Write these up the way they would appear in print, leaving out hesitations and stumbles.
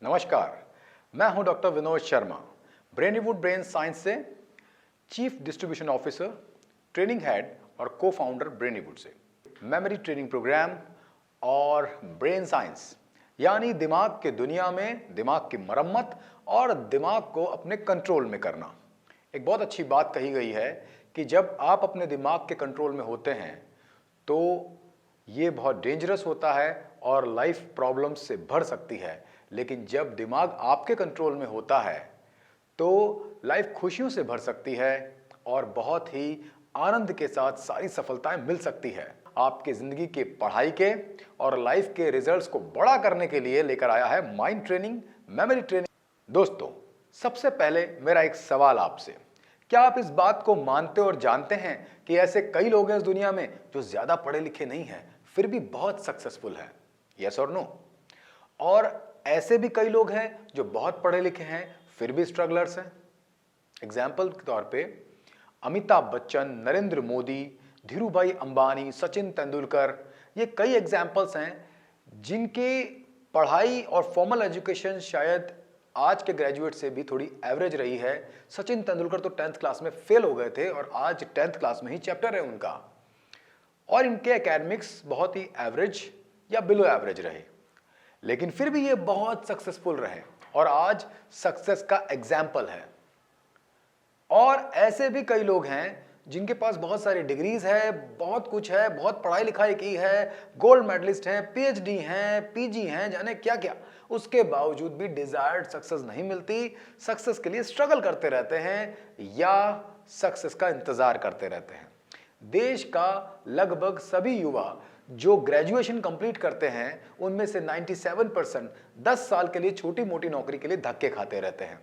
नमस्कार, मैं हूं doctor Vinod Sharma, Brainywood brain science से chief distribution officer, training head और को फाउंडर ब्रेनीवुड से। मेमोरी ट्रेनिंग प्रोग्राम और ब्रेन साइंस यानी दिमाग के दुनिया में दिमाग की मरम्मत और दिमाग को अपने कंट्रोल में करना। एक बहुत अच्छी बात कही गई है कि जब आप अपने दिमाग के कंट्रोल में होते हैं तो ये बहुत डेंजरस होता है और लाइफ प्रॉब्लम्स से भर सकती है, लेकिन जब दिमाग आपके कंट्रोल में होता है तो लाइफ खुशियों से भर सकती है और बहुत ही आनंद के साथ सारी सफलताएं मिल सकती है। आपके जिंदगी के पढ़ाई के और लाइफ के रिजल्ट्स को बड़ा करने के लिए लेकर आया है माइंड ट्रेनिंग, मेमोरी ट्रेनिंग। दोस्तों, सबसे पहले मेरा एक सवाल आपसे, क्या आप इस बात को मानते और जानते हैं कि ऐसे कई लोग हैं इस दुनिया में जो ज्यादा पढ़े लिखे नहीं हैं फिर भी बहुत सक्सेसफुल हैं? यस और नो? और ऐसे भी कई लोग हैं जो बहुत पढ़े लिखे हैं फिर भी स्ट्रगलर्स हैं। एग्जाम्पल के तौर पे अमिताभ बच्चन, नरेंद्र मोदी, धीरूभाई अंबानी, सचिन तेंदुलकर, ये कई एग्जाम्पल्स हैं जिनकी पढ़ाई और फॉर्मल एजुकेशन शायद आज के ग्रेजुएट से भी थोड़ी एवरेज रही है। सचिन तेंदुलकर तो 10th क्लास में फेल हो गए थे और आज 10th क्लास में ही चैप्टर है उनका, और इनके एकेडमिक्स बहुत ही एवरेज या बिलो एवरेज रहे, लेकिन फिर भी ये बहुत सक्सेसफुल रहे और आज सक्सेस का एग्जाम्पल है। और ऐसे भी कई लोग हैं जिनके पास बहुत सारी डिग्रीज है, बहुत कुछ है, बहुत पढ़ाई लिखाई की है, गोल्ड मेडलिस्ट हैं, पीएचडी हैं, पीजी हैं, जाने क्या क्या, उसके बावजूद भी डिजायर्ड सक्सेस नहीं मिलती। सक्सेस के लिए स्ट्रगल करते रहते हैं या सक्सेस का इंतजार करते रहते हैं। देश का लगभग सभी युवा जो ग्रेजुएशन कंप्लीट करते हैं उनमें से 97% 10 साल के लिए छोटी मोटी नौकरी के लिए धक्के खाते रहते हैं।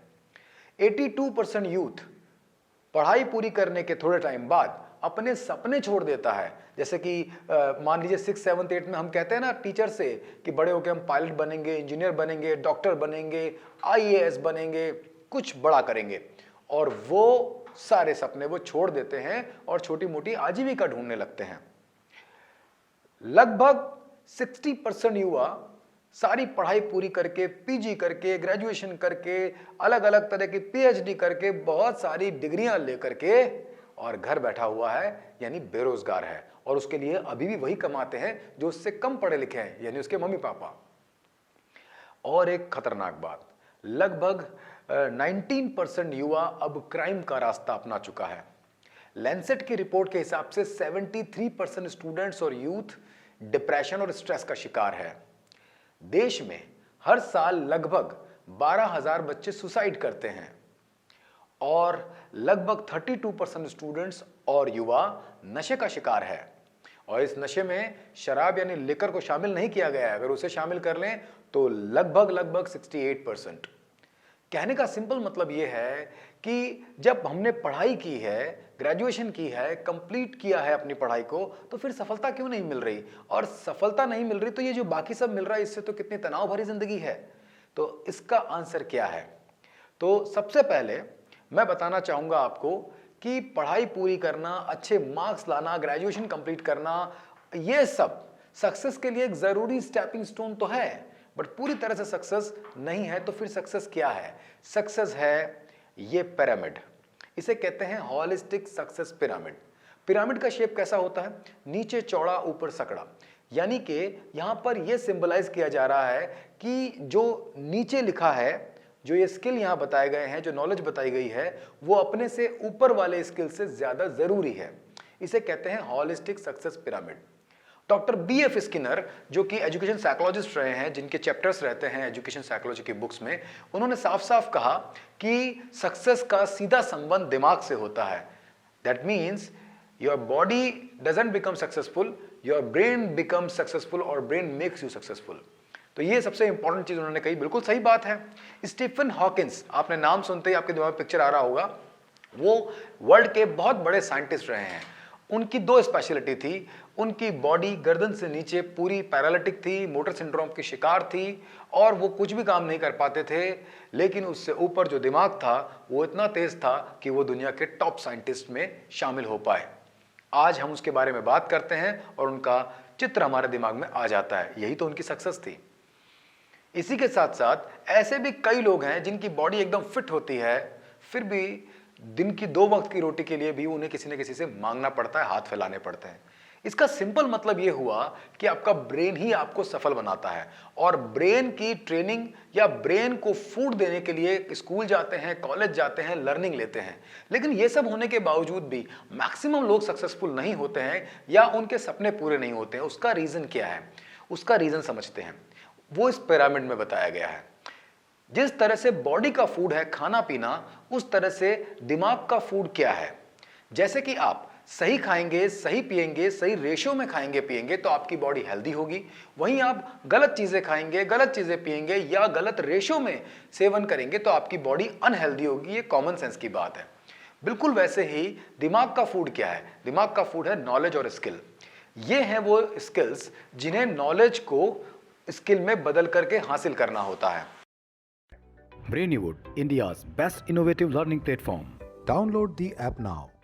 82% यूथ पढ़ाई पूरी करने के थोड़े टाइम बाद अपने सपने छोड़ देता है। जैसे कि मान लीजिए 6, 7, 8 में हम कहते हैं ना टीचर से कि बड़े होकर हम पायलट बनेंगे, इंजीनियर बनेंगे, डॉक्टर बनेंगे, आईएएस बनेंगे, कुछ बड़ा करेंगे, और वो सारे सपने वो छोड़ देते हैं और छोटी मोटी आजीविका ढूंढने लगते हैं। लगभग 60% युवा सारी पढ़ाई पूरी करके, पीजी करके, ग्रेजुएशन करके, अलग अलग तरह की पीएचडी करके, बहुत सारी डिग्रियां लेकर के और घर बैठा हुआ है, यानी बेरोजगार है, और उसके लिए अभी भी वही कमाते हैं जो उससे कम पढ़े लिखे हैं, यानी उसके मम्मी पापा। और एक खतरनाक बात, लगभग 19% युवा अब क्राइम का रास्ता अपना चुका है। लैंसेट की रिपोर्ट के हिसाब से 73% स्टूडेंट्स और यूथ डिप्रेशन और स्ट्रेस का शिकार है। देश में हर साल लगभग 12,000 बच्चे सुसाइड करते हैं और लगभग 32% स्टूडेंट्स और युवा नशे का शिकार है। और इस नशे में शराब यानी लिकर को शामिल नहीं किया गया है, अगर उसे शामिल कर लें तो लगभग 68%। कहने का सिंपल मतलब यह है कि जब हमने पढ़ाई की है, ग्रेजुएशन की है, कंप्लीट किया है अपनी पढ़ाई को, तो फिर सफलता क्यों नहीं मिल रही? और सफलता नहीं मिल रही तो ये जो बाकी सब मिल रहा है इससे तो कितनी तनाव भरी जिंदगी है। तो इसका आंसर क्या है? तो सबसे पहले मैं बताना चाहूंगा आपको कि पढ़ाई पूरी करना, अच्छे मार्क्स लाना, ग्रेजुएशन कंप्लीट करना, ये सब सक्सेस के लिए एक जरूरी स्टेपिंग स्टोन तो है, बट पूरी तरह से सक्सेस नहीं है। तो फिर सक्सेस क्या है? सक्सेस है ये पिरामिड, इसे कहते हैं होलिस्टिक सक्सेस पिरामिड। पिरामिड का शेप कैसा होता है? नीचे चौड़ा, ऊपर सकड़ा, यानी कि यहां पर यह सिंबलाइज किया जा रहा है कि जो नीचे लिखा है, जो ये स्किल यहां बताए गए हैं, जो नॉलेज बताई गई है, वो अपने से ऊपर वाले स्किल से ज्यादा जरूरी है। इसे कहते हैं holistic success pyramid. Doctor BF Skinner, जो कि एजुकेशन साइकोलॉजिस्ट रहे हैं, जिनके चैप्टर्स रहते हैं एजुकेशन साइकोलॉजी की बुक्स में, उन्होंने साफ साफ कहा कि सक्सेस का सीधा संबंध दिमाग से होता है। That means your body doesn't become successful, your brain become successful और ब्रेन मेक्स यू सक्सेसफुल। तो ये सबसे इंपॉर्टेंट चीज उन्होंने कही, बिल्कुल सही बात है। स्टीफन हॉकिंस, आपने नाम सुनते ही आपके दिमाग में पिक्चर आ रहा होगा, वो वर्ल्ड के बहुत बड़े साइंटिस्ट रहे हैं। उनकी 2 स्पेशलिटी थी, उनकी बॉडी गर्दन से नीचे पूरी पैरालिटिक थी, मोटर सिंड्रोम की शिकार थी और वो कुछ भी काम नहीं कर पाते थे, लेकिन उससे ऊपर जो दिमाग था वो इतना तेज था कि वो दुनिया के टॉप साइंटिस्ट में शामिल हो पाए। आज हम उसके बारे में बात करते हैं और उनका चित्र हमारे दिमाग में आ जाता है, यही तो उनकी सक्सेस थी। इसी के साथ साथ ऐसे भी कई लोग हैं जिनकी बॉडी एकदम फिट होती है, फिर भी दिन की 2 वक्त की रोटी के लिए भी उन्हें किसी न किसी से मांगना पड़ता है, हाथ फैलाने पड़ते हैं। इसका सिंपल मतलब यह हुआ कि आपका ब्रेन ही आपको सफल बनाता है, और ब्रेन की ट्रेनिंग या ब्रेन को फूड देने के लिए स्कूल जाते हैं, कॉलेज जाते हैं, लर्निंग लेते हैं। लेकिन यह सब होने के बावजूद भी मैक्सिमम लोग सक्सेसफुल नहीं होते हैं या उनके सपने पूरे नहीं होते हैं। उसका रीजन क्या है? उसका रीजन समझते हैं। वो इस पिरामिड में बताया गया है। जिस तरह से बॉडी का फूड है खाना पीना, उस तरह से दिमाग का फूड क्या है? जैसे कि आप सही खाएंगे, सही पिएंगे, सही रेशियो में खाएंगे पिएंगे तो आपकी बॉडी हेल्दी होगी। वहीं आप गलत चीजें खाएंगे, गलत चीजें पिएंगे या गलत रेशियो में सेवन करेंगे तो आपकी बॉडी अनहेल्दी होगी। ये कॉमन सेंस की बात है। बिल्कुल वैसे ही दिमाग का फूड क्या है? दिमाग का फूड है नॉलेज और स्किल। ये हैं वो स्किल्स जिन्हें नॉलेज को स्किल में बदल करके हासिल करना होता है। Brainywood, India's best innovative learning platform. Download the app now.